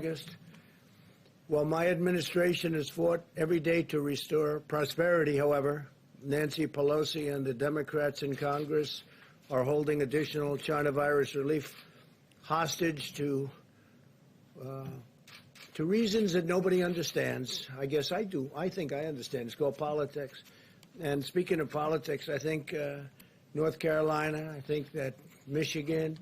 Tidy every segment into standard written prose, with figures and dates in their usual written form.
August. While my administration has fought every day to restore prosperity, however, Nancy Pelosi and the Democrats in Congress are holding additional China virus relief hostage to reasons that nobody understands. I guess I do. I think I understand. It's called politics. And speaking of politics, I think North Carolina, I think that Michigan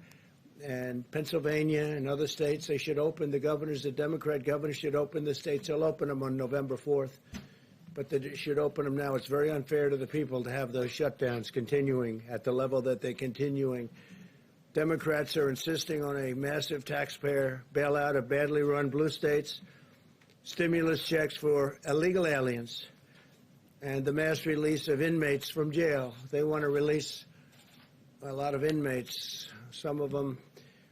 and Pennsylvania and other states, they should open, the governors, the Democrat governors should open the states. They'll open them on November 4th, but they should open them now. It's very unfair to the people to have those shutdowns continuing at the level that they're continuing. Democrats are insisting on a massive taxpayer bailout of badly run blue states, stimulus checks for illegal aliens, and the mass release of inmates from jail. They want to release a lot of inmates, some of them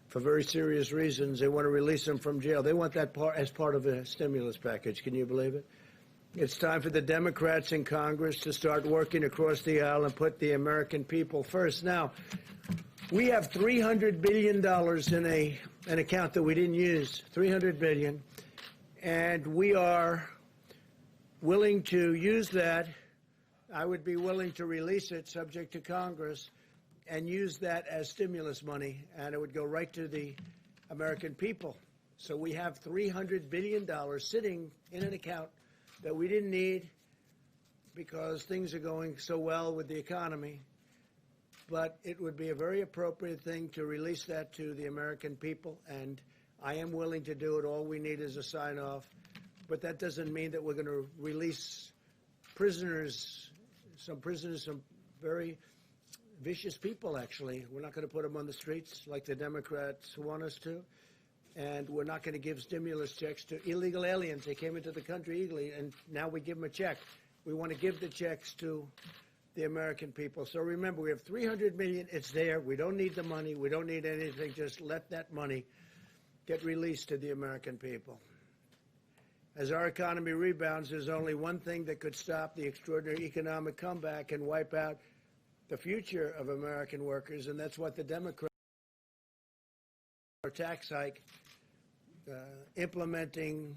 for very serious reasons. They want to release them from jail. They want that as part of a stimulus package. Can you believe it? It's time for the Democrats in Congress to start working across the aisle and put the American people first. Now, we have $300 billion in an account that we didn't use, $300 billion, and we are willing to use that. I would be willing to release it subject to Congress and use that as stimulus money, and it would go right to the American people. So we have $300 billion sitting in an account that we didn't need because things are going so well with the economy. But it would be a very appropriate thing to release that to the American people, and I am willing to do it. All we need is a sign-off. But that doesn't mean that we're going to release prisoners, some very vicious people, actually. We're not going to put them on the streets like the Democrats want us to. And we're not going to give stimulus checks to illegal aliens. They came into the country illegally, and now we give them a check. We want to give the checks to the American people. So remember, we have $300 million. It's there. We don't need the money. We don't need anything. Just let that money get released to the American people. As our economy rebounds, there's only one thing that could stop the extraordinary economic comeback and wipe out the future of American workers, and that's what the Democrats are tax hike, implementing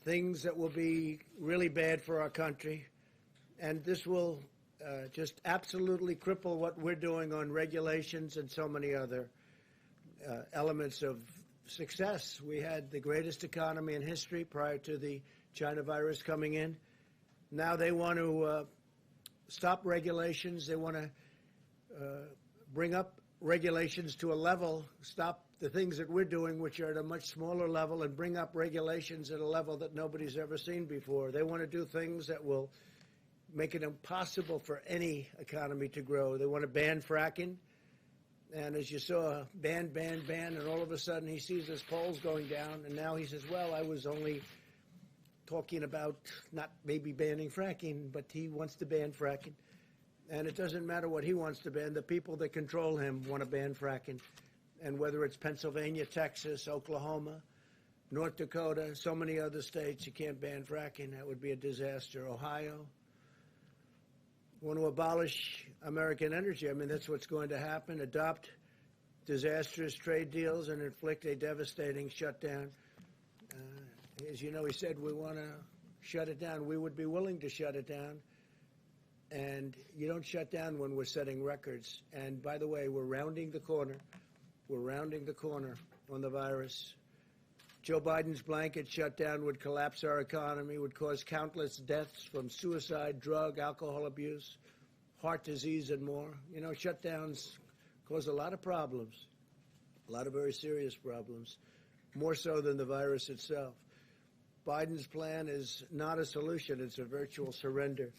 things that will be really bad for our country. And this will just absolutely cripple what we're doing on regulations and so many other elements of success. We had the greatest economy in history prior to the China virus coming in. Now they want to stop regulations. They want to bring up regulations to a level, stop the things that we're doing, which are at a much smaller level, and bring up regulations at a level that nobody's ever seen before. They want to do things that will make it impossible for any economy to grow. They want to ban fracking. And as you saw, ban, and all of a sudden he sees his polls going down, and now he says, well, I was only talking about not maybe banning fracking, but he wants to ban fracking. And it doesn't matter what he wants to ban. The people that control him want to ban fracking. And whether it's Pennsylvania, Texas, Oklahoma, North Dakota, so many other states, you can't ban fracking. That would be a disaster. Ohio want to abolish American energy. I mean, that's what's going to happen. Adopt disastrous trade deals and inflict a devastating shutdown. As you know, he said we want to shut it down. We would be willing to shut it down. And you don't shut down when we're setting records. And by the way, we're rounding the corner. We're rounding the corner on the virus. Joe Biden's blanket shutdown would collapse our economy, would cause countless deaths from suicide, drug, alcohol abuse, heart disease, and more. You know, shutdowns cause a lot of problems, a lot of very serious problems, more so than the virus itself. Biden's plan is not a solution. It's a virtual surrender.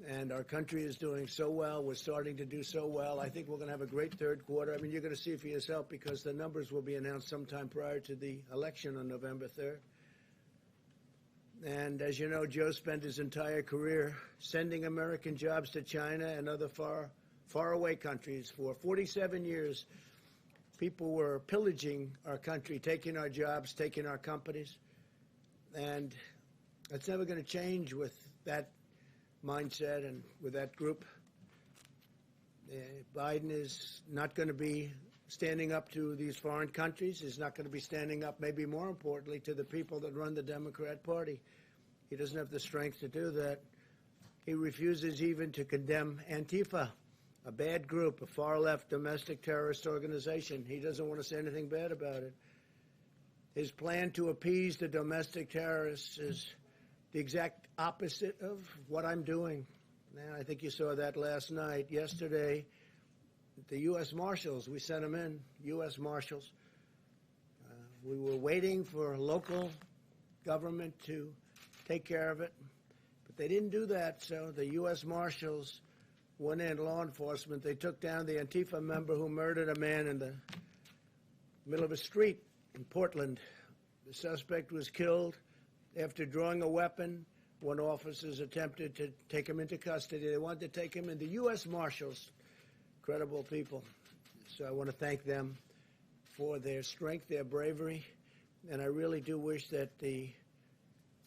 And our country is doing so well. We're starting to do so well. I think we're going to have a great third quarter. I mean, you're going to see it for yourself because the numbers will be announced sometime prior to the election on November 3rd. And as you know, Joe spent his entire career sending American jobs to China and other far-away countries. For 47 years, people were pillaging our country, taking our jobs, taking our companies. And that's never going to change with that mindset and with that group. Biden is not going to be standing up to these foreign countries. He's not going to be standing up, maybe more importantly, to the people that run the Democrat Party. He doesn't have the strength to do that. He refuses even to condemn Antifa, a bad group, a far-left domestic terrorist organization. He doesn't want to say anything bad about it. His plan to appease the domestic terrorists is the exact opposite of what I'm doing. Now, I think you saw that last night. Yesterday, the U.S. Marshals, we sent them in, U.S. Marshals. We were waiting for local government to take care of it, but they didn't do that, so the U.S. Marshals went in, law enforcement. They took down the Antifa member who murdered a man in the middle of a street in Portland. The suspect was killed after drawing a weapon when officers attempted to take him into custody. They wanted to take him in. The U.S. Marshals, incredible people. So I want to thank them for their strength, their bravery, and I really do wish that the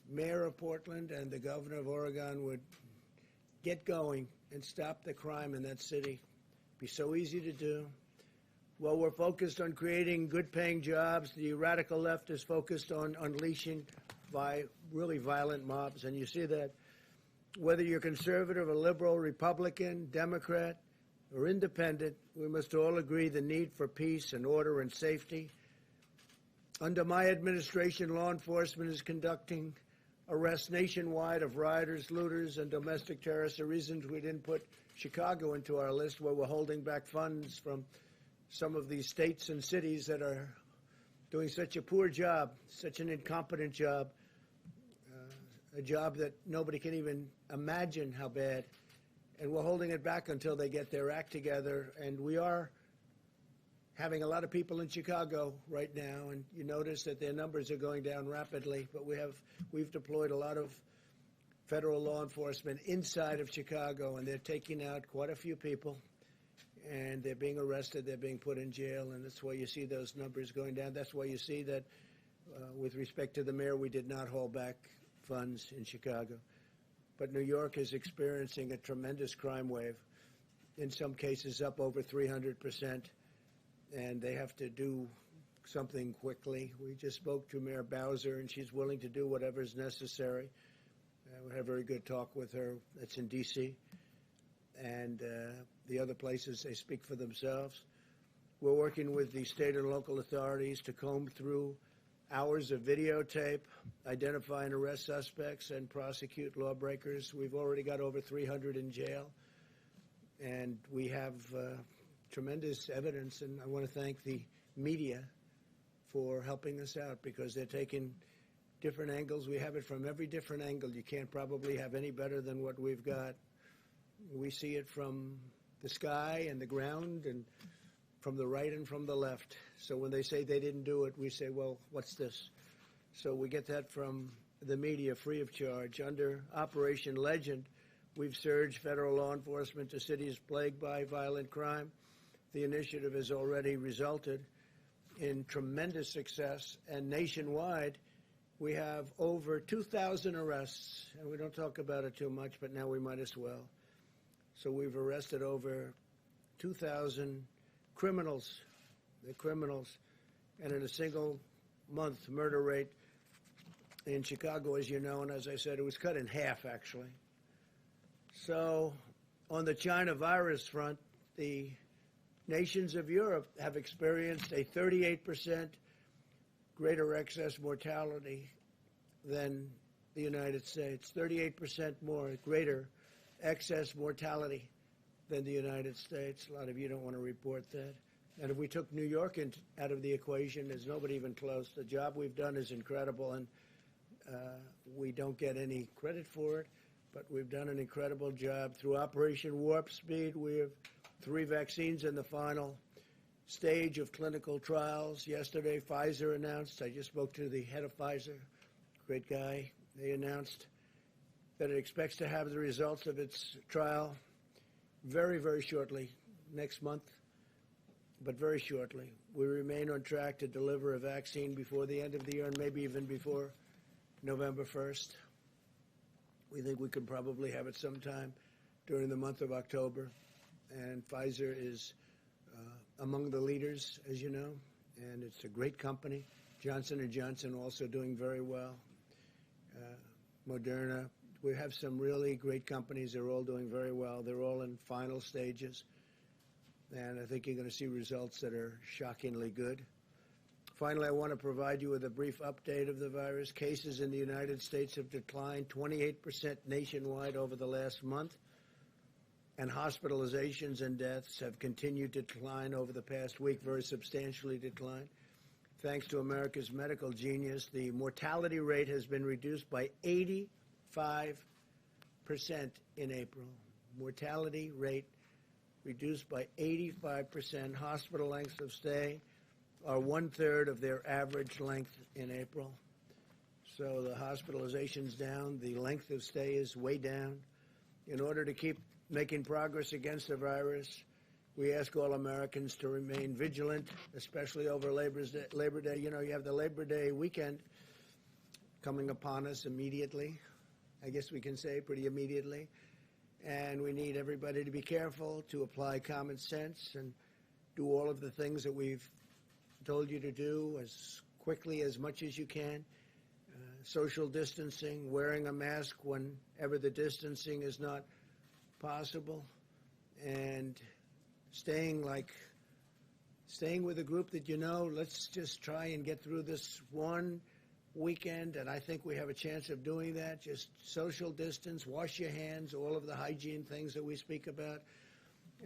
mayor of Portland and the governor of Oregon would get going and stop the crime in that city. It'd be so easy to do. Well, we're focused on creating good-paying jobs. The radical left is focused on unleashing really violent mobs, and you see that whether you're conservative or liberal, Republican, Democrat, or independent, we must all agree the need for peace and order and safety. Under my administration, law enforcement is conducting arrests nationwide of rioters, looters, and domestic terrorists. The reasons we didn't put Chicago into our list, where we're holding back funds from some of these states and cities that are doing such a poor job, such an incompetent job, a job that nobody can even imagine how bad. And we're holding it back until they get their act together. And we are having a lot of people in Chicago right now, and you notice that their numbers are going down rapidly. But we've deployed a lot of federal law enforcement inside of Chicago, and they're taking out quite a few people. And they're being arrested, they're being put in jail, and that's why you see those numbers going down. That's why you see that, with respect to the mayor, we did not hold back funds in Chicago. But New York is experiencing a tremendous crime wave, in some cases up over 300%, and they have to do something quickly. We just spoke to Mayor Bowser, and she's willing to do whatever is necessary. We had a very good talk with her. That's in D.C., and the other places, they speak for themselves. We're working with the state and local authorities to comb through hours of videotape, identify and arrest suspects, and prosecute lawbreakers. We've already got over 300 in jail, and we have tremendous evidence, and I want to thank the media for helping us out, because they're taking different angles. We have it from every different angle. You can't probably have any better than what we've got. We see it from the sky and the ground, and from the right and from the left. So when they say they didn't do it, we say, well, what's this? So we get that from the media free of charge. Under Operation Legend, we've surged federal law enforcement to cities plagued by violent crime. The initiative has already resulted in tremendous success, and nationwide, we have over 2,000 arrests, and we don't talk about it too much, but now we might as well. So we've arrested over 2,000 criminals. They're criminals. And in a single month, murder rate in Chicago, as you know, and as I said, it was cut in half, actually. So on the China virus front, the nations of Europe have experienced a 38% greater excess mortality than the United States, 38% more greater excess mortality than the United States. A lot of you don't want to report that. And if we took New York out of the equation, there's nobody even close. The job we've done is incredible, and we don't get any credit for it, but we've done an incredible job. Through Operation Warp Speed, we have 3 vaccines in the final stage of clinical trials. Yesterday, Pfizer announced, I just spoke to the head of Pfizer, great guy. They announced that it expects to have the results of its trial very, very shortly, next month, but very shortly. We remain on track to deliver a vaccine before the end of the year, and maybe even before November 1st. We think we could probably have it sometime during the month of October. And Pfizer is among the leaders, as you know, and it's a great company. Johnson & Johnson also doing very well. Moderna. We have some really great companies. They're all doing very well. They're all in final stages. And I think you're going to see results that are shockingly good. Finally, I want to provide you with a brief update of the virus. Cases in the United States have declined 28% nationwide over the last month. And hospitalizations and deaths have continued to decline over the past week, very substantially declined. Thanks to America's medical genius, the mortality rate has been reduced by 85% in April. Mortality rate reduced by 85%. Hospital lengths of stay are 1/3 of their average length in April. So the hospitalization's down. The length of stay is way down. In order to keep making progress against the virus, we ask all Americans to remain vigilant, especially over Labor Day. You know, you have the Labor Day weekend coming upon us immediately. I guess we can say pretty immediately. And we need everybody to be careful, to apply common sense, and do all of the things that we've told you to do as quickly, as much as you can. Social distancing, wearing a mask whenever the distancing is not possible, and staying with a group that you know. Let's just try and get through this one weekend, and I think we have a chance of doing that. Just social distance, wash your hands, all of the hygiene things that we speak about,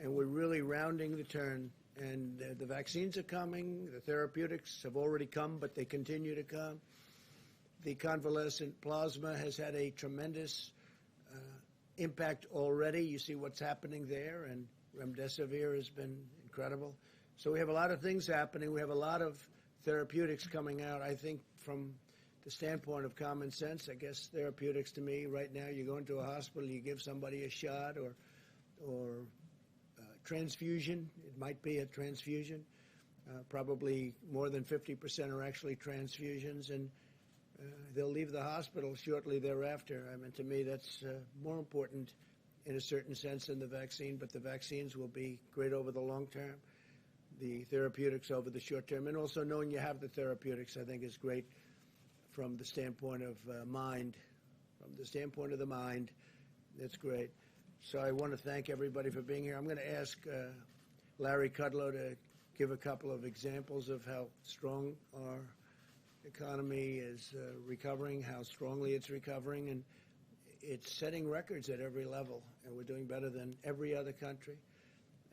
and we're really rounding the turn. And the vaccines are coming. The therapeutics have already come, but they continue to come. The convalescent plasma has had a tremendous impact already. You see what's happening there, and remdesivir has been incredible. So we have a lot of things happening. We have a lot of therapeutics coming out. I think from the standpoint of common sense, I guess therapeutics to me right now, you go into a hospital, you give somebody a shot or transfusion. It might be a transfusion. Probably more than 50% are actually transfusions, and they'll leave the hospital shortly thereafter. I mean, to me, that's more important in a certain sense than the vaccine, but the vaccines will be great over the long term, the therapeutics over the short term, and also knowing you have the therapeutics, I think, is great from the standpoint of mind. From the standpoint of the mind, that's great. So I want to thank everybody for being here. I'm going to ask Larry Kudlow to give a couple of examples of how strong our economy is recovering, how strongly it's recovering, and it's setting records at every level, and we're doing better than every other country.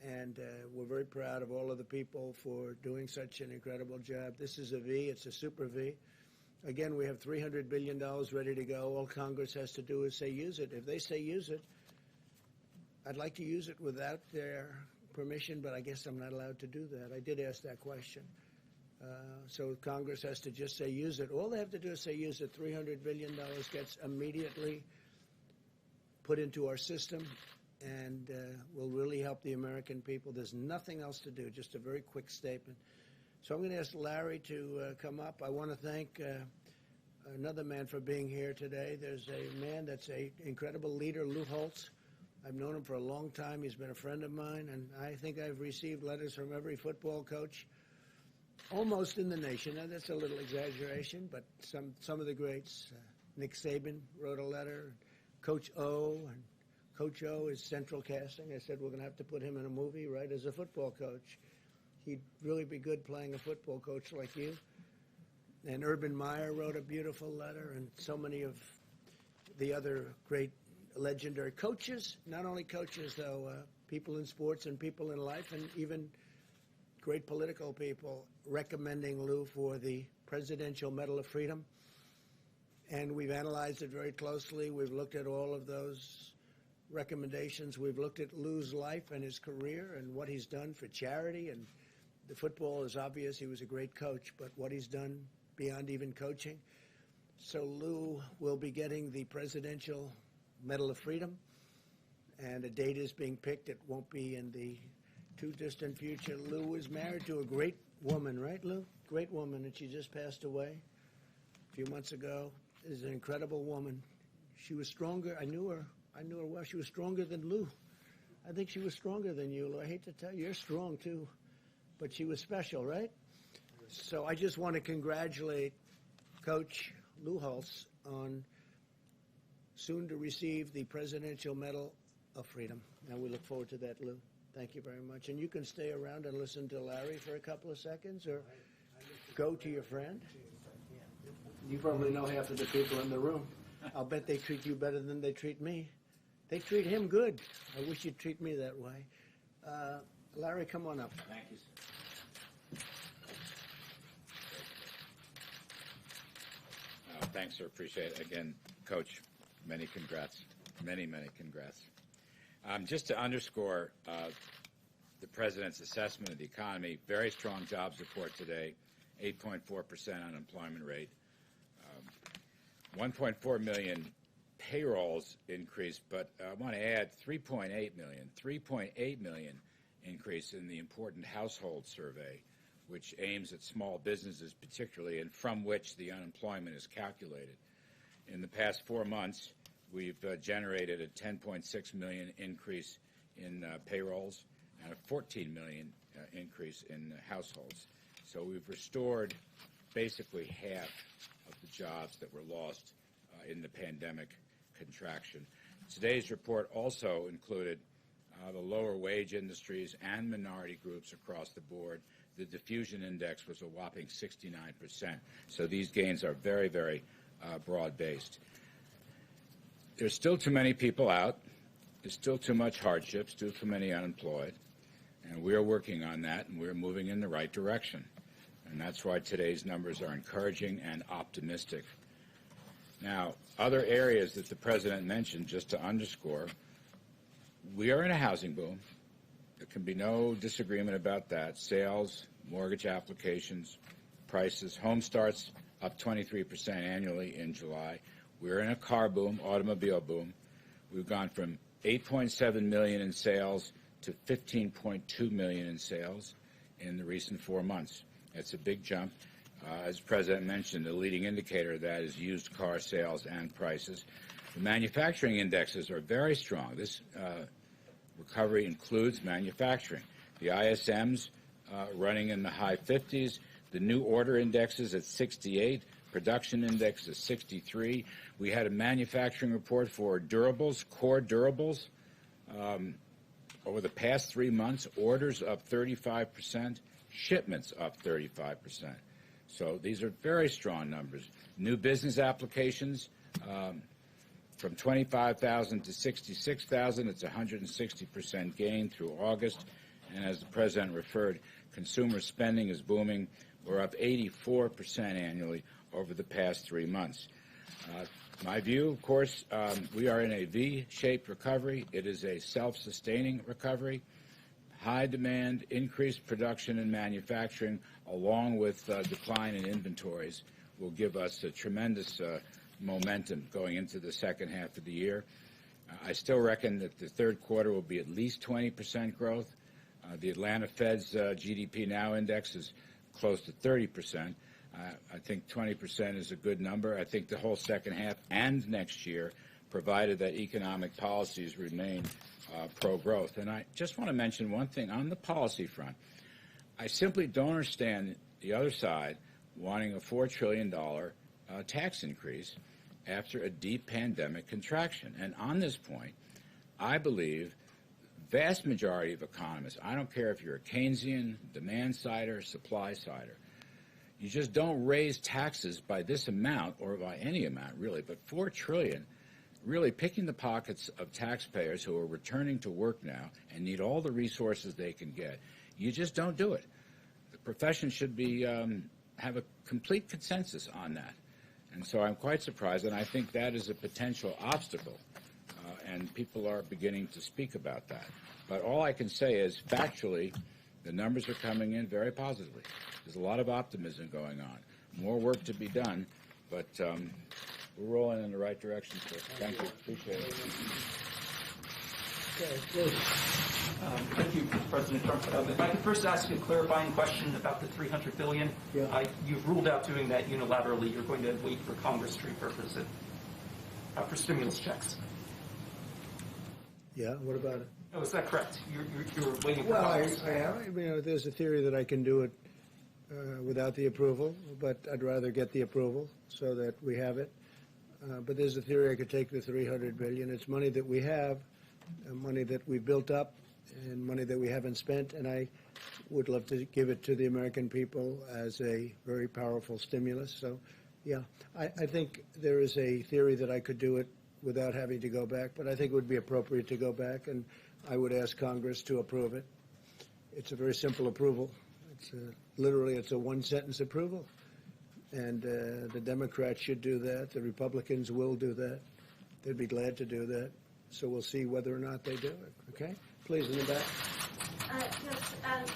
And we're very proud of all of the people for doing such an incredible job. This is a V. It's a super V. Again, we have $300 billion ready to go. All Congress has to do is say use it. If they say use it, I'd like to use it without their permission, but I guess I'm not allowed to do that. I did ask that question. So Congress has to just say use it. All they have to do is say use it. $300 billion gets immediately put into our system and will really help the American people. There's nothing else to do, just a very quick statement. So I'm going to ask Larry to come up. I want to thank another man for being here today. There's a man that's an incredible leader, Lou Holtz. I've known him for a long time. He's been a friend of mine, and I think I've received letters from every football coach almost in the nation. Now, that's a little exaggeration, but some of the greats. Nick Saban wrote a letter. Coach O, and Coach O is central casting. I said we're going to have to put him in a movie, right, as a football coach. He'd really be good playing a football coach like you. And Urban Meyer wrote a beautiful letter, and so many of the other great legendary coaches, not only coaches, though, people in sports and people in life, and even great political people recommending Lou for the Presidential Medal of Freedom. And we've analyzed it very closely. We've looked at all of those recommendations. We've looked at Lou's life and his career and what he's done for charity. And the football is obvious. He was a great coach, but what he's done beyond even coaching. So Lou will be getting the Presidential Medal of Freedom, and a date is being picked. It won't be in the too distant future. Lou was married to a great woman, right, Lou? Great woman, and she just passed away a few months ago. Is an incredible woman. She was stronger. I knew her well. She was stronger than Lou. I think she was stronger than you, Lou. I hate to tell you, you're strong too, but she was special, right? So I just want to congratulate Coach Lou Holtz on soon to receive the Presidential Medal of Freedom. And we look forward to that, Lou. Thank you very much. And you can stay around and listen to Larry for a couple of seconds or go to your friend. You probably know half of the people in the room. I'll bet they treat you better than they treat me. They treat him good. I wish you'd treat me that way. Larry, come on up. Thank you, sir. Thanks, sir. Appreciate it. Again, Coach, many congrats. Many, many congrats. Just to underscore the President's assessment of the economy, very strong jobs report today, 8.4% unemployment rate, 1.4 million payrolls increased, but I want to add 3.8 million increase in the important household survey, which aims at small businesses particularly, and from which the unemployment is calculated. In the past 4 months, we've generated a 10.6 million increase in payrolls and a 14 million increase in households. So we've restored basically half of the jobs that were lost in the pandemic contraction. Today's report also included the lower wage industries and minority groups across the board. The diffusion index was a whopping 69%. So these gains are very, very broad-based. There's still too many people out. There's still too much hardship, still too many unemployed. And we're working on that, and we're moving in the right direction. And that's why today's numbers are encouraging and optimistic. Now, other areas that the President mentioned, just to underscore, we are in a housing boom. There can be no disagreement about that. Sales, mortgage applications, prices, home starts up 23% annually in July. We're in a car boom, automobile boom. We've gone from 8.7 million in sales to 15.2 million in sales in the recent 4 months. It's a big jump. As the President mentioned, the leading indicator of that is used car sales and prices. The manufacturing indexes are very strong. This recovery includes manufacturing. The ISM's running in the high 50s. The new order index is at 68. Production index is 63. We had a manufacturing report for durables, core durables. Over the past 3 months, orders up 35%, shipments up 35%. So these are very strong numbers. New business applications from 25,000 to 66,000. It's a 160% gain through August. And as the President referred, consumer spending is booming. We're up 84% annually over the past 3 months. My view, of course, we are in a V-shaped recovery. It is a self-sustaining recovery. High demand, increased production and manufacturing, along with decline in inventories, will give us a tremendous momentum going into the second half of the year. I still reckon that the third quarter will be at least 20% growth. The Atlanta Fed's GDP Now index is close to 30%. I think 20% is a good number. I think the whole second half and next year, provided that economic policies remain pro-growth. And I just want to mention one thing on the policy front. I simply don't understand the other side wanting a $4 trillion tax increase after a deep pandemic contraction. And on this point, I believe vast majority of economists, I don't care if you're a Keynesian, demand-sider, supply-sider, you just don't raise taxes by this amount or by any amount, really, but $4 trillion, really picking the pockets of taxpayers who are returning to work now and need all the resources they can get. You just don't do it. The profession should be have a complete consensus on that. And so I'm quite surprised, and I think that is a potential obstacle, and people are beginning to speak about that. But all I can say is, factually, the numbers are coming in very positively. There's a lot of optimism going on. More work to be done, but we're rolling in the right direction, sir. Thank you. Appreciate it. Thank you, President Trump. If I could first ask you a clarifying question about the $300 billion. Yeah. You've ruled out doing that unilaterally. You're going to wait for Congress to repurpose it for stimulus checks. Yeah, what about it? Oh, is that correct? You're waiting for Well, Congress? there's a theory that I can do it without the approval, but I'd rather get the approval so that we have it. But there's a theory I could take the $300 billion. It's money that we have, money that we built up, and money that we haven't spent, and I would love to give it to the American people as a very powerful stimulus. So, yeah, I think there is a theory that I could do it without having to go back, but I think it would be appropriate to go back, and I would ask Congress to approve it. It's a very simple approval. It's a one-sentence approval, and the Democrats should do that. The Republicans will do that. They'd be glad to do that. So we'll see whether or not they do it. Okay? Please, in the back.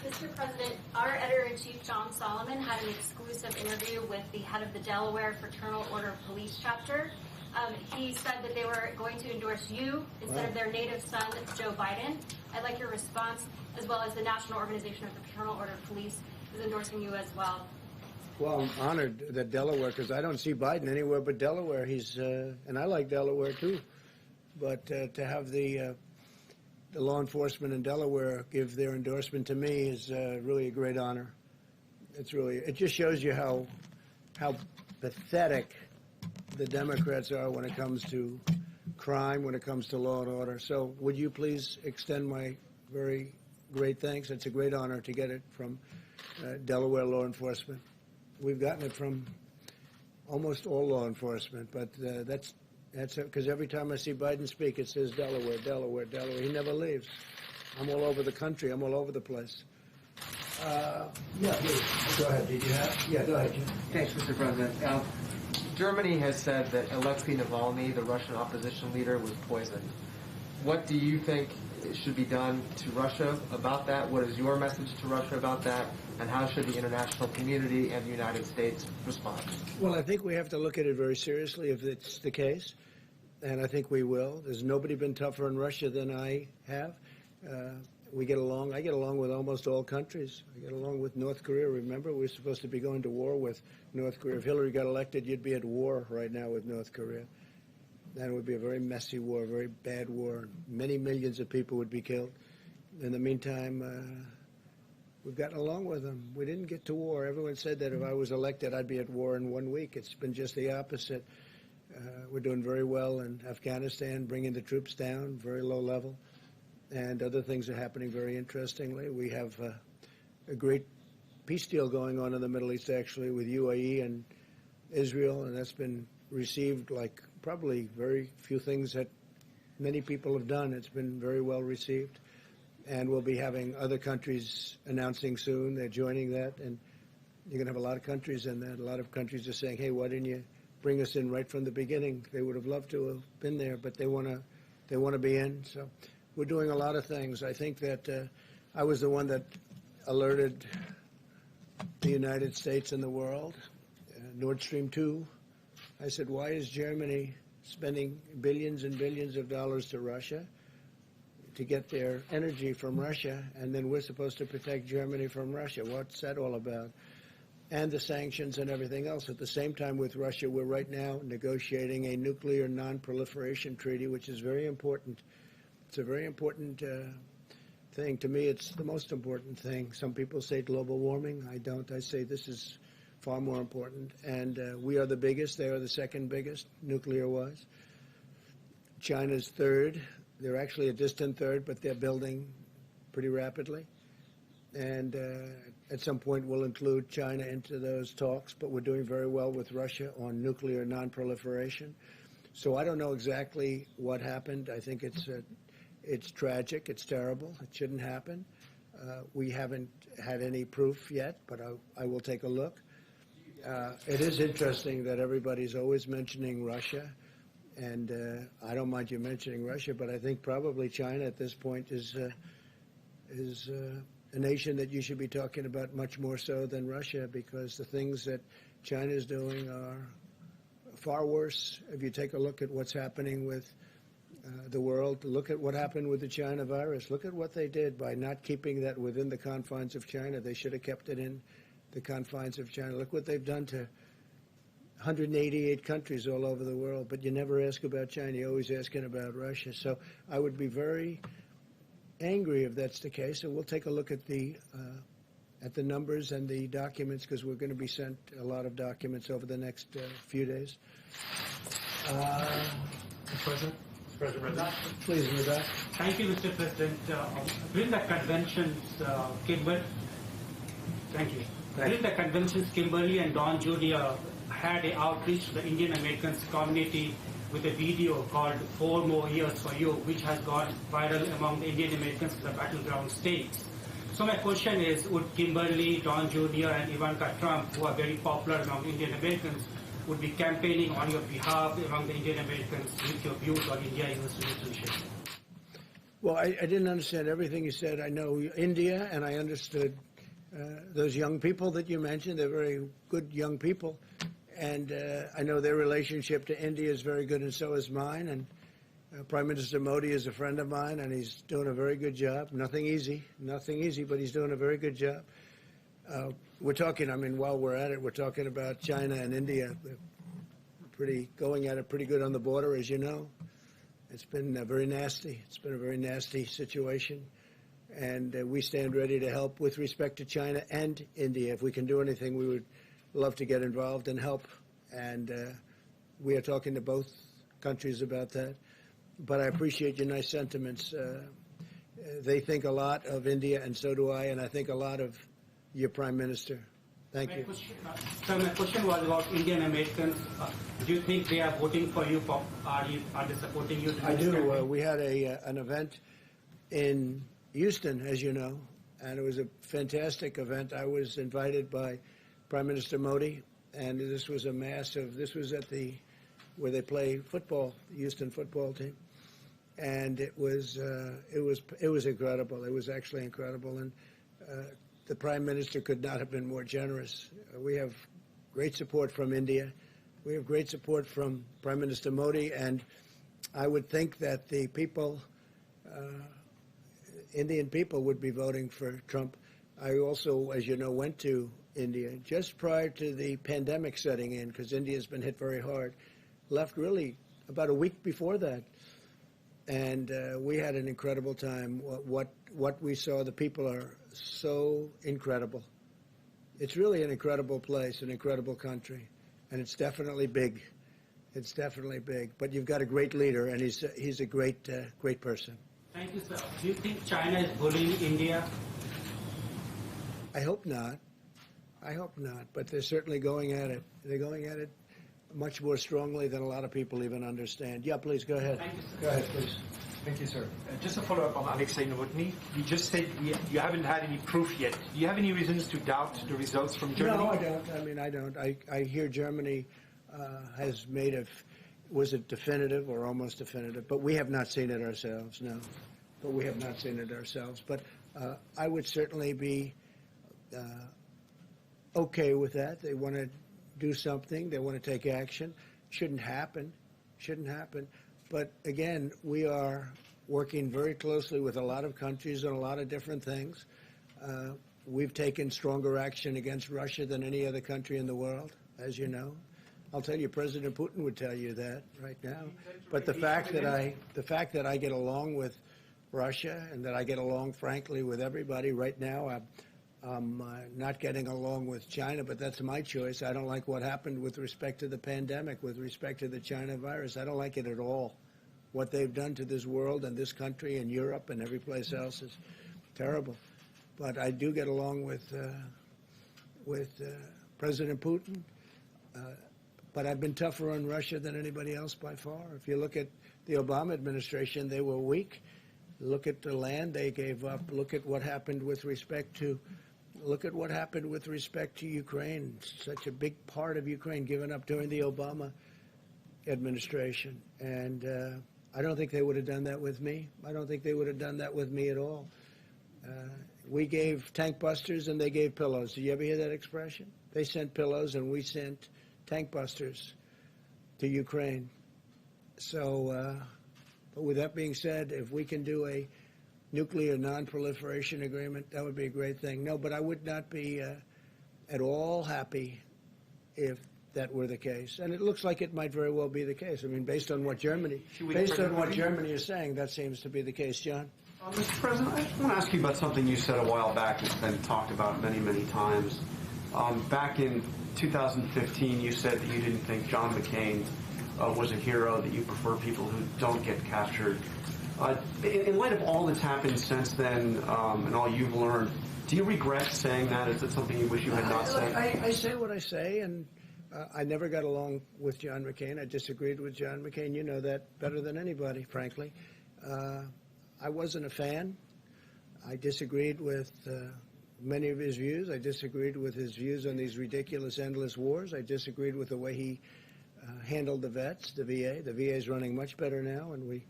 Mr. President, our editor-in-chief, John Solomon, had an exclusive interview with the head of the Delaware Fraternal Order Police chapter. He said that they were going to endorse you instead of their native son, Joe Biden. I'd like your response, as well as the National Organization of the Fraternal Order of Police is endorsing you as well. Well, I'm honored that Delaware, because I don't see Biden anywhere but Delaware. And I like Delaware too. But to have the law enforcement in Delaware give their endorsement to me is really a great honor. It just shows you how pathetic the Democrats are when it comes to crime, when it comes to law and order. So would you please extend my very great thanks? It's a great honor to get it from Delaware law enforcement. We've gotten it from almost all law enforcement, but that's because every time I see Biden speak, it says Delaware, Delaware, Delaware. He never leaves. I'm all over the country. I'm all over the place. Please. Go ahead. Did you have? Yeah, go ahead, Jim. Thanks, Mr. President. Germany has said that Alexei Navalny, the Russian opposition leader, was poisoned. What do you think should be done to Russia about that? What is your message to Russia about that? And how should the international community and the United States respond? Well, I think we have to look at it very seriously if it's the case, and I think we will. There's nobody been tougher in Russia than I have. We get along. I get along with almost all countries. I get along with North Korea. Remember, we were supposed to be going to war with North Korea. If Hillary got elected, you'd be at war right now with North Korea. That would be a very messy war, a very bad war. Many millions of people would be killed. In the meantime, we've gotten along with them. We didn't get to war. Everyone said that if I was elected, I'd be at war in 1 week. It's been just the opposite. We're doing very well in Afghanistan, bringing the troops down, very low level. And other things are happening very interestingly. We have a great peace deal going on in the Middle East, actually, with UAE and Israel, and that's been received like probably very few things that many people have done. It's been very well received. And we'll be having other countries announcing soon. They're joining that, and you're going to have a lot of countries in that. A lot of countries are saying, hey, why didn't you bring us in right from the beginning? They would have loved to have been there, but they want to be in. So we're doing a lot of things. I think that I was the one that alerted the United States and the world, Nord Stream 2. I said, why is Germany spending billions and billions of dollars to Russia to get their energy from Russia, and then we're supposed to protect Germany from Russia? What's that all about? And the sanctions and everything else. At the same time with Russia, we're right now negotiating a nuclear non-proliferation treaty, which is very important. It's a very important thing. To me, it's the most important thing. Some people say global warming. I don't. I say this is far more important. And we are the biggest. They are the second biggest, nuclear-wise. China's third. They're actually a distant third, but they're building pretty rapidly. And at some point, we'll include China into those talks. But we're doing very well with Russia on nuclear non-proliferation. So I don't know exactly what happened. I think it's tragic. It's terrible. It shouldn't happen. We haven't had any proof yet, but I will take a look. It is interesting that everybody's always mentioning Russia, and I don't mind you mentioning Russia, but I think probably China at this point is a nation that you should be talking about much more so than Russia, because the things that China is doing are far worse. If you take a look at what's happening with the world, look at what happened with the China virus. Look at what they did by not keeping that within the confines of China. They should have kept it in the confines of China. Look what they've done to 188 countries all over the world. But you never ask about China. You're always asking about Russia. So I would be very angry if that's the case, and we'll take a look at the numbers and the documents, because we're going to be sent a lot of documents over the next few days. President? Please, Radak. Thank you, Mr. President. During the conventions, During the conventions, Kimberly and Don Jr. had an outreach to the Indian Americans community with a video called 4 More Years for You, which has gone viral among the Indian Americans in the battleground states. So my question is, would Kimberly, Don Jr. and Ivanka Trump, who are very popular among Indian Americans, would be campaigning on your behalf among the Indian Americans with your views on India-US relationship? Well, I didn't understand everything you said. I know India, and I understood those young people that you mentioned. They're very good young people. And I know their relationship to India is very good, and so is mine. And Prime Minister Modi is a friend of mine, and he's doing a very good job. Nothing easy, but he's doing a very good job. We're talking, while we're at it, we're talking about China and India. They're going at it pretty good on the border, as you know. It's been very nasty. It's been a very nasty situation. And we stand ready to help with respect to China and India. If we can do anything, we would love to get involved and help. And we are talking to both countries about that. But I appreciate your nice sentiments. They think a lot of India, and so do I, and I think a lot of your Prime Minister. Thank you. So my question was about Indian Americans. Do you think they are voting for you? Are they supporting you? I do. We had an event in Houston, as you know, and it was a fantastic event. I was invited by Prime Minister Modi, and this was this was at where they play football, the Houston football team. And it was incredible. It was actually incredible. And the Prime Minister could not have been more generous. We have great support from India. We have great support from Prime Minister Modi, and I would think that the people, Indian people, would be voting for Trump. I also, as you know, went to India just prior to the pandemic setting in, because India's been hit very hard. Left really about a week before that. And we had an incredible time. What we saw, the people are so incredible. It's really an incredible place, an incredible country, and it's definitely big. It's definitely big. But you've got a great leader, and he's a great person. Thank you, sir. Do you think China is bullying India? I hope not. I hope not. But they're certainly going at it. They're going at it much more strongly than a lot of people even understand. Yeah, please, go ahead. Thank you, sir. Go ahead, please. Thank you, sir. Just a follow-up on Alexei Novotny. You just said you haven't had any proof yet. Do you have any reasons to doubt the results from Germany? No, I don't. I don't. I hear Germany has made was it definitive or almost definitive? But we have not seen it ourselves, no. But we have not seen it ourselves. But I would certainly be okay with that. They want to do something. They want to take action. Shouldn't happen. But again, we are working very closely with a lot of countries on a lot of different things. We've taken stronger action against Russia than any other country in the world, as you know. I'll tell you, President Putin would tell you that right now. But the fact that I get along with Russia and that I get along, frankly, with everybody right now, I'm not getting along with China, but that's my choice. I don't like what happened with respect to the pandemic, with respect to the China virus. I don't like it at all. What they've done to this world and this country and Europe and every place else is terrible. But I do get along with President Putin. But I've been tougher on Russia than anybody else by far. If you look at the Obama administration, they were weak. Look at the land they gave up. Look at what happened with respect to Ukraine. Such a big part of Ukraine given up during the Obama administration. And I don't think they would have done that with me. I don't think they would have done that with me at all. We gave tank busters and they gave pillows. Did you ever hear that expression? They sent pillows and we sent tank busters to Ukraine. So, but with that being said, if we can do a nuclear non-proliferation agreement, that would be a great thing. No, but I would not be at all happy if that were the case. And it looks like it might very well be the case. I mean, based on what Germany is saying, that seems to be the case. John? Mr. President, I want to ask you about something you said a while back that's been talked about many, many times. Back in 2015, you said that you didn't think John McCain was a hero, that you prefer people who don't get captured. In light of all that's happened since then and all you've learned, do you regret saying that? Is it something you wish you had not said? I say what I say, and I never got along with John McCain. I disagreed with John McCain. You know that better than anybody, frankly. I wasn't a fan. I disagreed with many of his views. I disagreed with his views on these ridiculous, endless wars. I disagreed with the way he handled the vets, the VA. The VA is running much better now, and we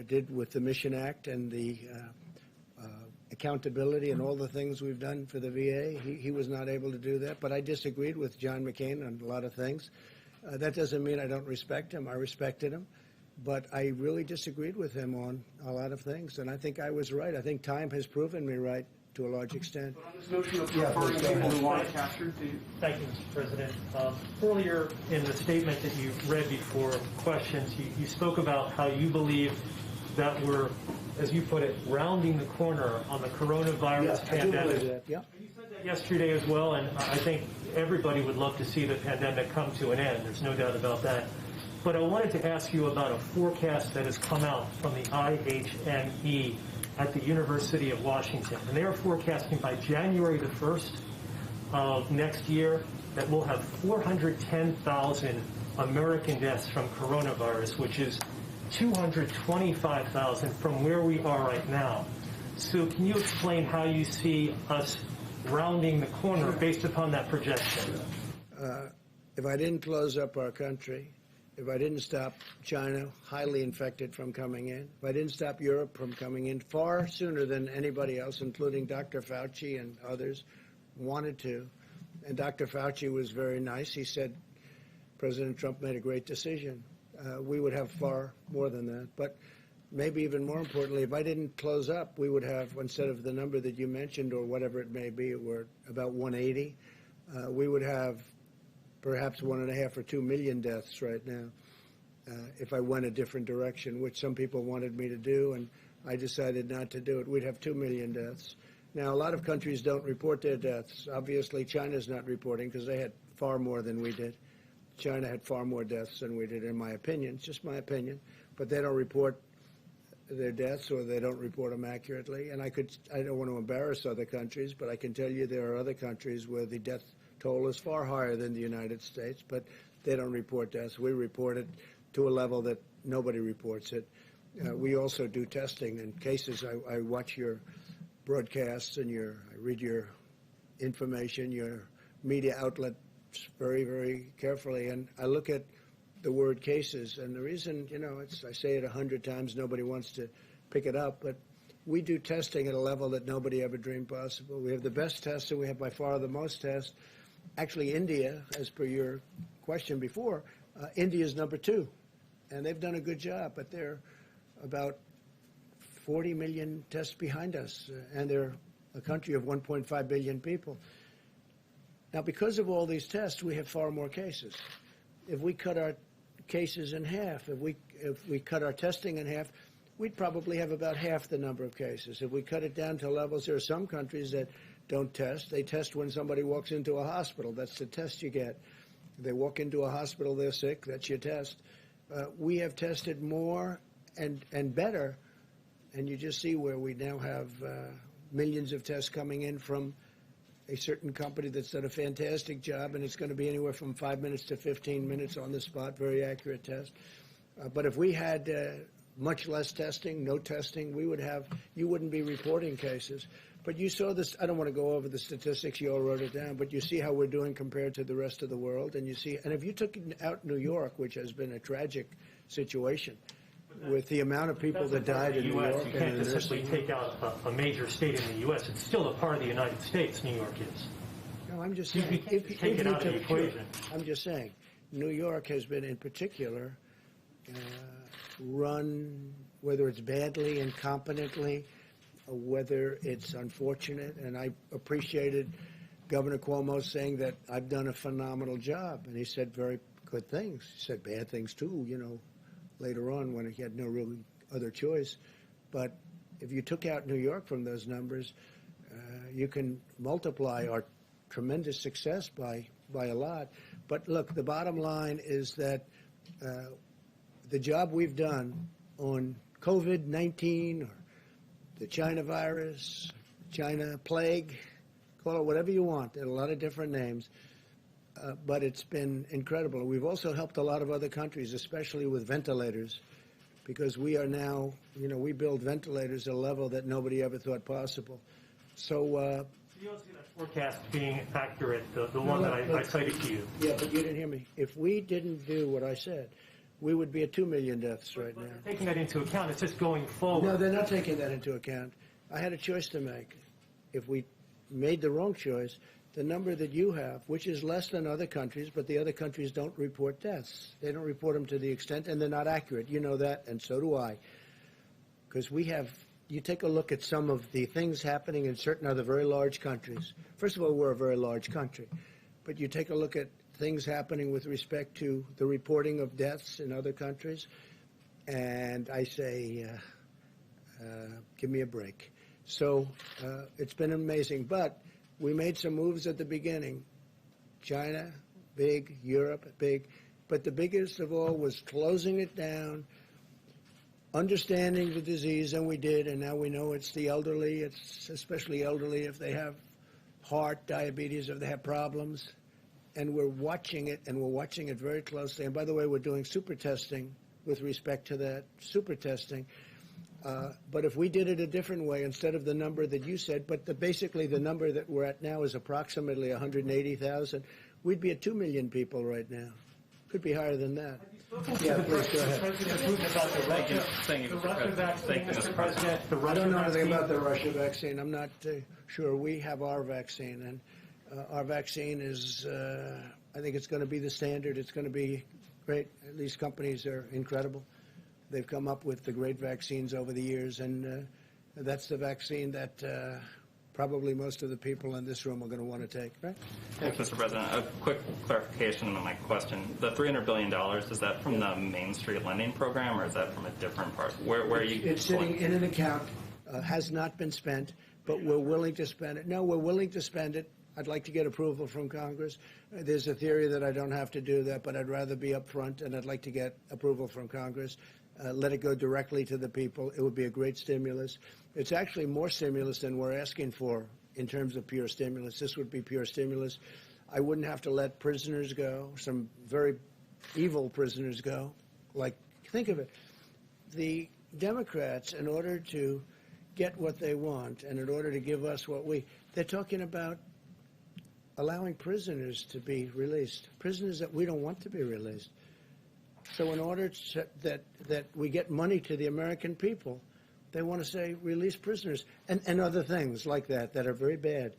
did with the Mission Act and the accountability and all the things we've done for the VA. He was not able to do that, but I disagreed with John McCain on a lot of things. That doesn't mean I don't respect him. I respected him, but I really disagreed with him on a lot of things, and I think I was right. I think time has proven me right to a large extent. On this notion of preferring people who want to capture, Thank you, Mr. President. Earlier in the statement that you read before questions, you spoke about how you believe that we're, as you put it, rounding the corner on the coronavirus pandemic. I do believe that, yeah. You said that yesterday as well, and I think everybody would love to see the pandemic come to an end. There's no doubt about that. But I wanted to ask you about a forecast that has come out from the IHME at the University of Washington. And they are forecasting by January the 1st of next year that we'll have 410,000 American deaths from coronavirus, which is 225,000 from where we are right now. So can you explain how you see us rounding the corner based upon that projection? If I didn't close up our country, if I didn't stop China, highly infected, from coming in, if I didn't stop Europe from coming in far sooner than anybody else, including Dr. Fauci and others, wanted to, and Dr. Fauci was very nice. He said President Trump made a great decision. We would have far more than that. But maybe even more importantly, if I didn't close up, we would have, instead of the number that you mentioned or whatever it may be, we're about 180, we would have perhaps 1.5 or 2 million deaths right now if I went a different direction, which some people wanted me to do, and I decided not to do it. We'd have 2 million deaths. Now, a lot of countries don't report their deaths. Obviously, China's not reporting because they had far more than we did. China had far more deaths than we did, in my opinion. It's just my opinion. But they don't report their deaths, or they don't report them accurately. And I don't want to embarrass other countries, but I can tell you there are other countries where the death toll is far higher than the United States, but they don't report deaths. We report it to a level that nobody reports it. We also do testing in cases. I watch your broadcasts and I read your information, your media outlets very, very carefully, and I look at the word cases. And the reason, I say it 100 times, nobody wants to pick it up, but we do testing at a level that nobody ever dreamed possible. We have the best tests, and we have by far the most tests. Actually, India, as per your question before, India is number 2, and they've done a good job, but they're about 40 million tests behind us, and they're a country of 1.5 billion people. Now, because of all these tests, we have far more cases. If we cut our cases in half, if we cut our testing in half, we'd probably have about half the number of cases. If we cut it down to levels, there are some countries that don't test. They test when somebody walks into a hospital. That's the test you get. They walk into a hospital, they're sick, that's your test. We have tested more and better, and you just see where we now have millions of tests coming in from a certain company that's done a fantastic job, and it's going to be anywhere from 5 minutes to 15 minutes on the spot, very accurate test. But if we had much less testing, no testing, you wouldn't be reporting cases. But you saw this, I don't want to go over the statistics, you all wrote it down, but you see how we're doing compared to the rest of the world, and if you took out New York, which has been a tragic situation, with the amount of people that died in New York. You can't just simply take out a major state in the U.S. It's still a part of the United States, New York is. No, I'm just saying. Take it out of the equation. I'm just saying, New York has been, in particular, run, whether it's badly, incompetently, or whether it's unfortunate, and I appreciated Governor Cuomo saying that I've done a phenomenal job, and he said very good things. He said bad things, too, later on when he had no really other choice. But if you took out New York from those numbers, you can multiply our tremendous success by a lot. But look, the bottom line is that the job we've done on COVID-19 or the China virus, China plague, call it whatever you want. There are a lot of different names, but it's been incredible. We've also helped a lot of other countries, especially with ventilators, because we are now, we build ventilators at a level that nobody ever thought possible. So you don't see that forecast being accurate, the one that I cited to you. Yeah, but you didn't hear me. If we didn't do what I said, we would be at 2 million deaths right now. Taking that into account, it's just going forward. No, they're not taking that into account. I had a choice to make. If we made the wrong choice, the number that you have, which is less than other countries, but the other countries don't report deaths. They don't report them to the extent, and they're not accurate. You know that, and so do I. Because you take a look at some of the things happening in certain other very large countries. First of all, we're a very large country. But you take a look at things happening with respect to the reporting of deaths in other countries, and I say, give me a break. So it's been amazing. But we made some moves at the beginning. China, big. Europe, big. But the biggest of all was closing it down, understanding the disease, and we did, and now we know it's the elderly. It's especially elderly if they have heart, diabetes, if they have problems. And we're watching it, and we're watching it very closely. And by the way, we're doing super testing with respect to that, super testing. But if we did it a different way, instead of the number that you said, but basically the number that we're at now is approximately 180,000, we'd be at 2 million people right now. Could be higher than that. Yeah, please go ahead. I don't know anything about the Russia vaccine. I'm not sure. We have our vaccine, and our vaccine is, I think it's going to be the standard. It's going to be great. These companies are incredible. They've come up with the great vaccines over the years, and that's the vaccine that probably most of the people in this room are going to want to take, right? Thanks, Mr. President. A quick clarification on my question. The $300 billion, is that from the Main Street Lending Program, or is that from a different part? Where are you? It's sitting in an account, has not been spent, but we're willing to spend it. No, we're willing to spend it. I'd like to get approval from Congress. There's a theory that I don't have to do that, but I'd rather be up front, and I'd like to get approval from Congress. Let it go directly to the people. It would be a great stimulus. It's actually more stimulus than we're asking for in terms of pure stimulus. This would be pure stimulus. I wouldn't have to let prisoners go, some very evil prisoners go. Like, think of it. The Democrats, in order to get what they want and in order to give us what they're talking about allowing prisoners to be released, prisoners that we don't want to be released. So in order that we get money to the American people, they want to say release prisoners and other things like that are very bad.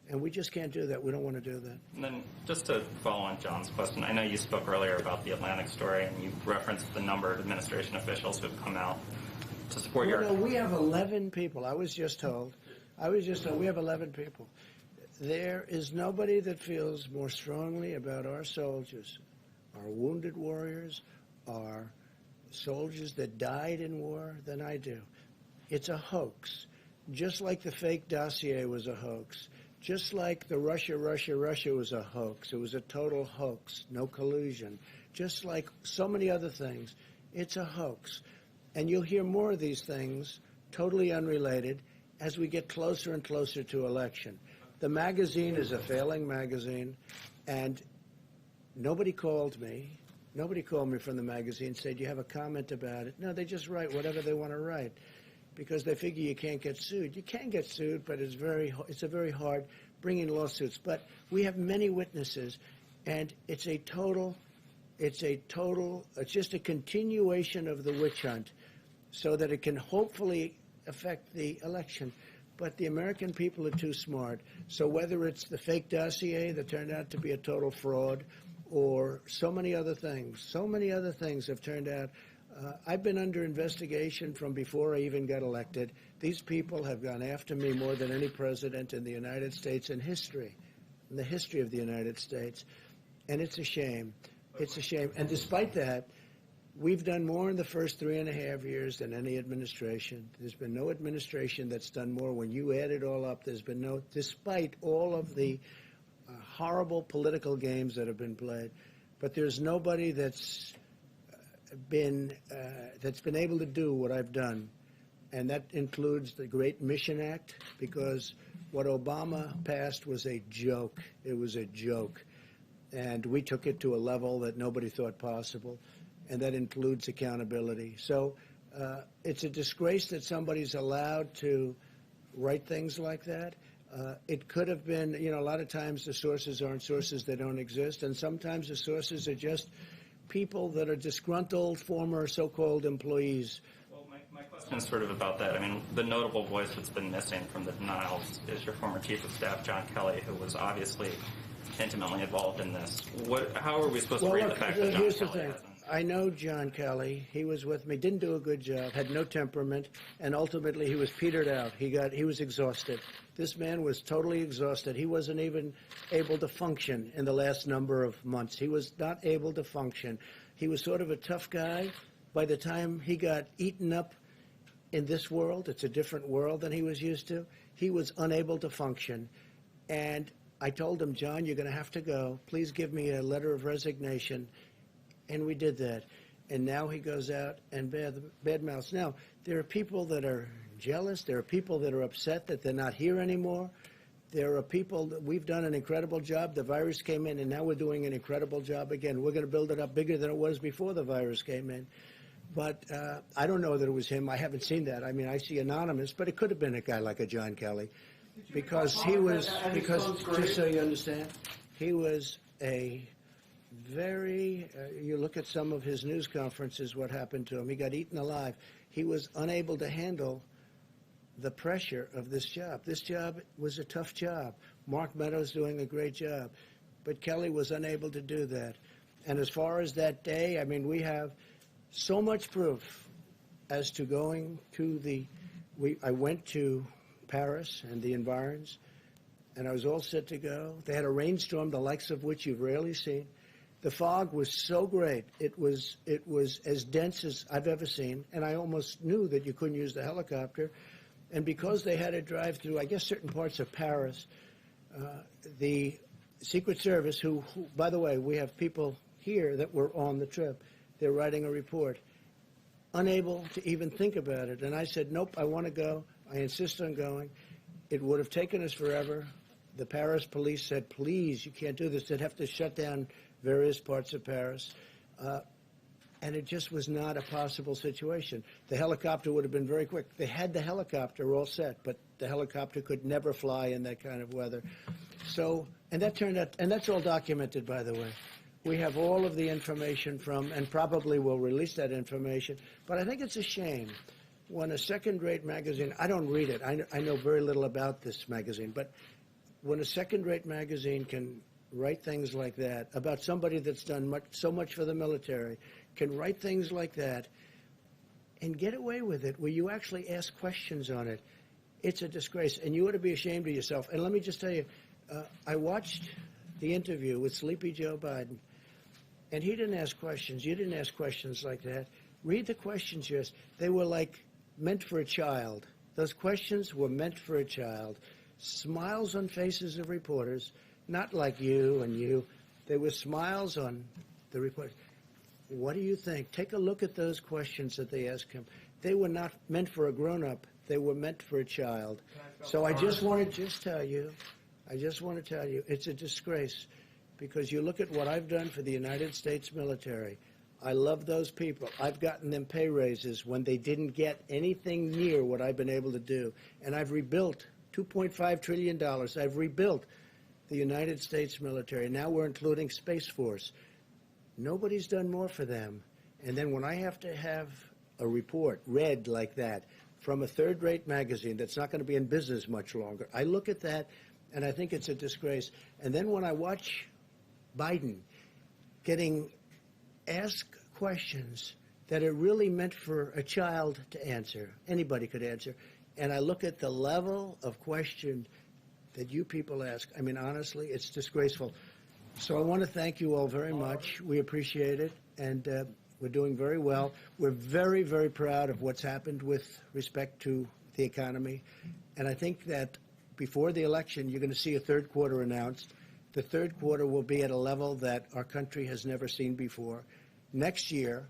And we just can't do that. We don't want to do that. And then just to follow on John's question, I know you spoke earlier about the Atlantic story, and you referenced the number of administration officials who have come out to support your... No, we have 11 people. I was just told we have 11 people. There is nobody that feels more strongly about our soldiers, our wounded warriors, our soldiers that died in war than I do. It's a hoax. Just like the fake dossier was a hoax. Just like the Russia was a hoax. It was a total hoax, no collusion. Just like so many other things, it's a hoax. And you'll hear more of these things, totally unrelated, as we get closer and closer to election. The magazine is a failing magazine, and nobody called me. Nobody called me from the magazine and said, you have a comment about it. No, they just write whatever they want to write because they figure you can't get sued. You can get sued, but it's a very hard bringing lawsuits. But we have many witnesses, and it's just a continuation of the witch hunt so that it can hopefully affect the election. But the American people are too smart. So whether it's the fake dossier that turned out to be a total fraud or so many other things have turned out. I've been under investigation from before I even got elected. These people have gone after me more than any president in the United States in history, in the history of the United States. And it's a shame. It's a shame. And despite that, We've done more in the first 3.5 years than any administration. There's been no administration that's done more. When you add it all up, there's been no, despite all of the horrible political games that have been played, but there's nobody that's been able to do what I've done. And that includes the Great Mission Act, because what Obama passed was a joke. It was a joke. And we took it to a level that nobody thought possible. And that includes accountability. So it's a disgrace that somebody's allowed to write things like that. It could have been, you know, a lot of times the sources aren't sources that don't exist, and sometimes the sources are just people that are disgruntled former so-called employees. Well, my question is sort of about that. I mean, the notable voice that's been missing from the denials is your former Chief of Staff, John Kelly, who was obviously intimately involved in this. How are we supposed to read the fact that John Here's the Kelly thing. hasn't? I know John Kelly. He was with me, didn't do a good job, had no temperament, and ultimately he was petered out. He was exhausted. This man was totally exhausted. He wasn't even able to function in the last number of months. He was not able to function. He was sort of a tough guy. By the time he got eaten up in this world, it's a different world than he was used to, he was unable to function. And I told him, John, you're going to have to go. Please give me a letter of resignation. And we did that. And now he goes out and badmouths. Now, there are people that are jealous. There are people that are upset that they're not here anymore. There are people that we've done an incredible job. The virus came in, and now we're doing an incredible job again. We're going to build it up bigger than it was before the virus came in. But I don't know that it was him. I haven't seen that. I mean, I see anonymous, but it could have been a guy like a John Kelly. Because he was, just so you understand, he was a very, you look at some of his news conferences, what happened to him. He got eaten alive. He was unable to handle the pressure of this job. This job was a tough job. Mark Meadows doing a great job. But Kelly was unable to do that. And as far as that day, I mean, we have so much proof as to going to I went to Paris and the environs, and I was all set to go. They had a rainstorm, the likes of which you've rarely seen. The fog was so great. It was as dense as I've ever seen, and I almost knew that you couldn't use the helicopter. And because they had to drive through, I guess, certain parts of Paris, the Secret Service, who, by the way, we have people here that were on the trip. They're writing a report, unable to even think about it. And I said, nope, I want to go. I insist on going. It would have taken us forever. The Paris police said, please, you can't do this. They'd have to shut down various parts of Paris. And it just was not a possible situation. The helicopter would have been very quick. They had the helicopter all set, but the helicopter could never fly in that kind of weather. So, and that turned out, and that's all documented, by the way. We have all of the information from, and probably will release that information, but I think it's a shame when a second-rate magazine, I don't read it, I know very little about this magazine, but when a second-rate magazine can write things like that about somebody that's done so much for the military, can write things like that and get away with it where you actually ask questions on it, it's a disgrace, and you ought to be ashamed of yourself. And let me just tell you, I watched the interview with Sleepy Joe Biden, and he didn't ask questions. You didn't ask questions like that. Read the questions, yes. They were like meant for a child. Those questions were meant for a child. Smiles on faces of reporters, not like you and you. There were smiles on the reporters. What do you think? Take a look at those questions that they asked him. They were not meant for a grown-up. They were meant for a child. So I just want to tell you, it's a disgrace, because you look at what I've done for the United States military. I love those people. I've gotten them pay raises when they didn't get anything near what I've been able to do. And I've rebuilt $2.5 trillion. I've rebuilt the United States military. Now we're including Space Force. Nobody's done more for them. And then when I have to have a report read like that from a third-rate magazine that's not going to be in business much longer, I look at that and I think it's a disgrace. And then when I watch Biden getting asked questions that are really meant for a child to answer, anybody could answer, and I look at the level of question that you people ask, I mean, honestly, it's disgraceful. So I want to thank you all very much. We appreciate it. And We're doing very well. We're very, very proud of what's happened with respect to the economy. And I think that before the election, you're going to see a third quarter announced. The third quarter will be at a level that our country has never seen before. Next year,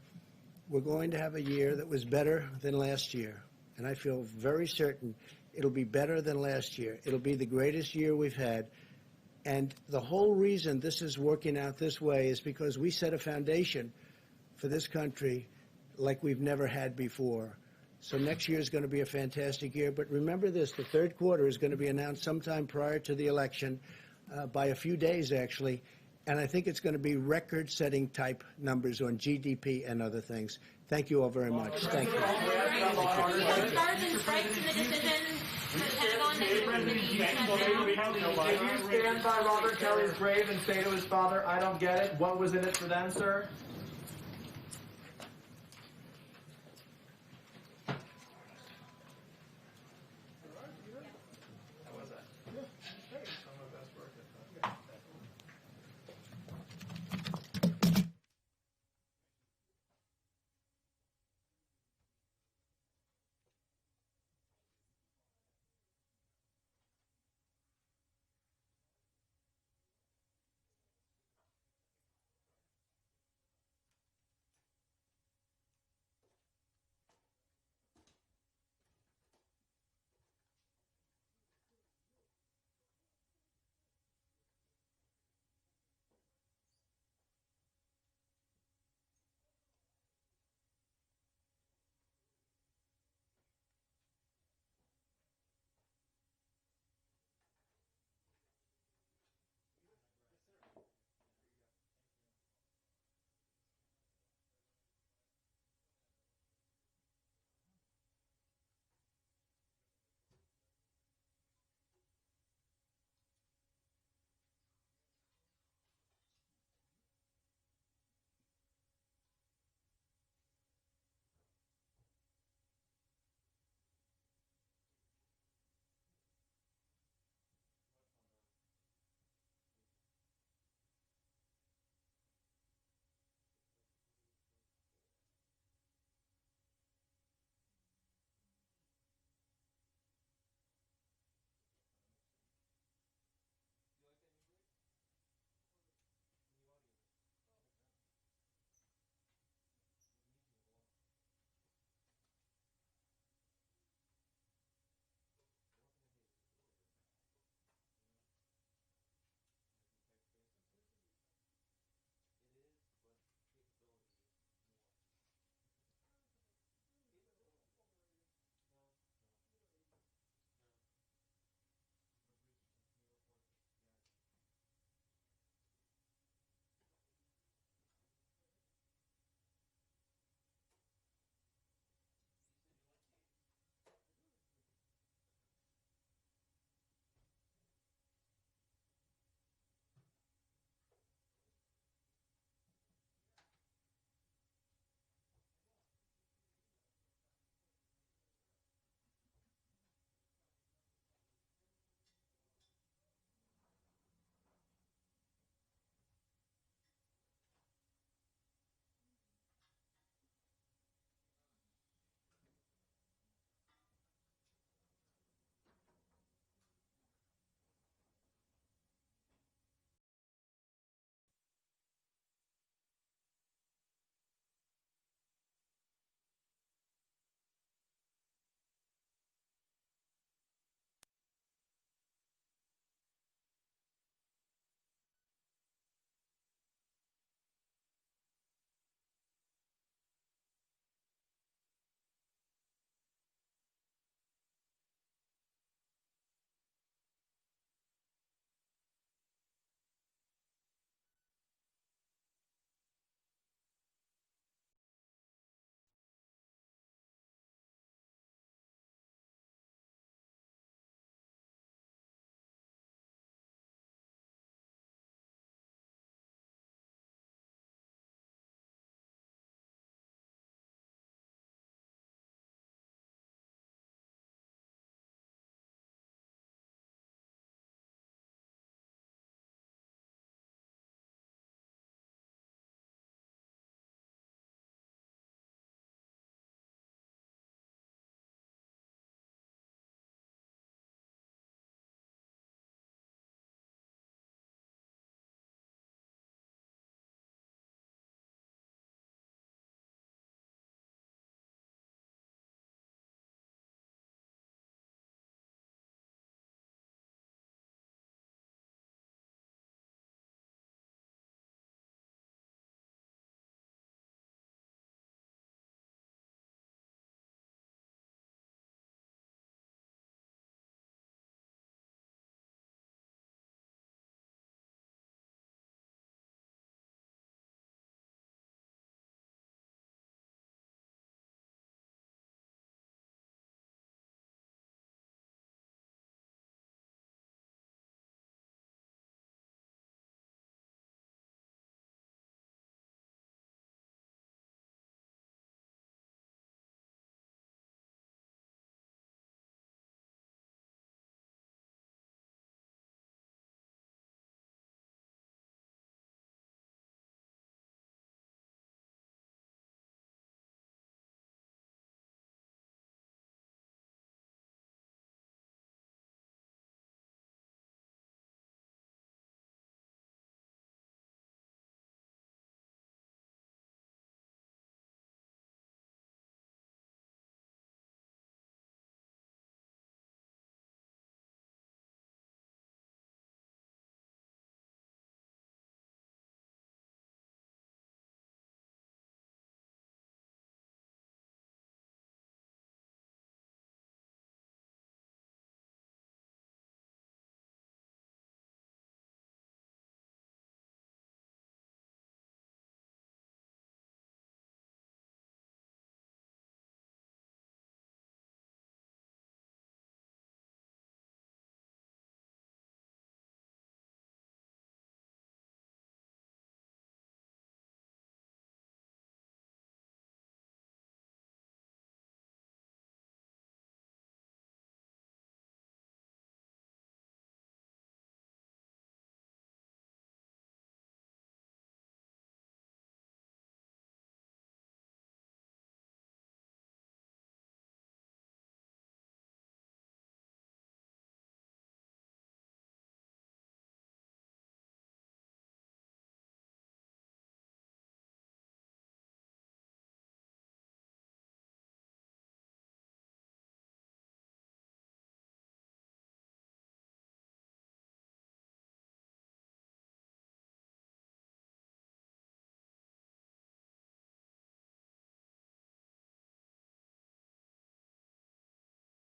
we're going to have a year that was better than last year. And I feel very certain it'll be better than last year. It'll be the greatest year we've had. And the whole reason this is working out this way is because we set a foundation for this country like we've never had before. So next year is going to be a fantastic year. But remember this, the third quarter is going to be announced sometime prior to the election, by a few days actually. And I think it's going to be record-setting type numbers on GDP and other things. Thank you all very much. Thank you. Did you stand by Robert Kelly's grave and say to his father, I don't get it? What was in it for them, sir?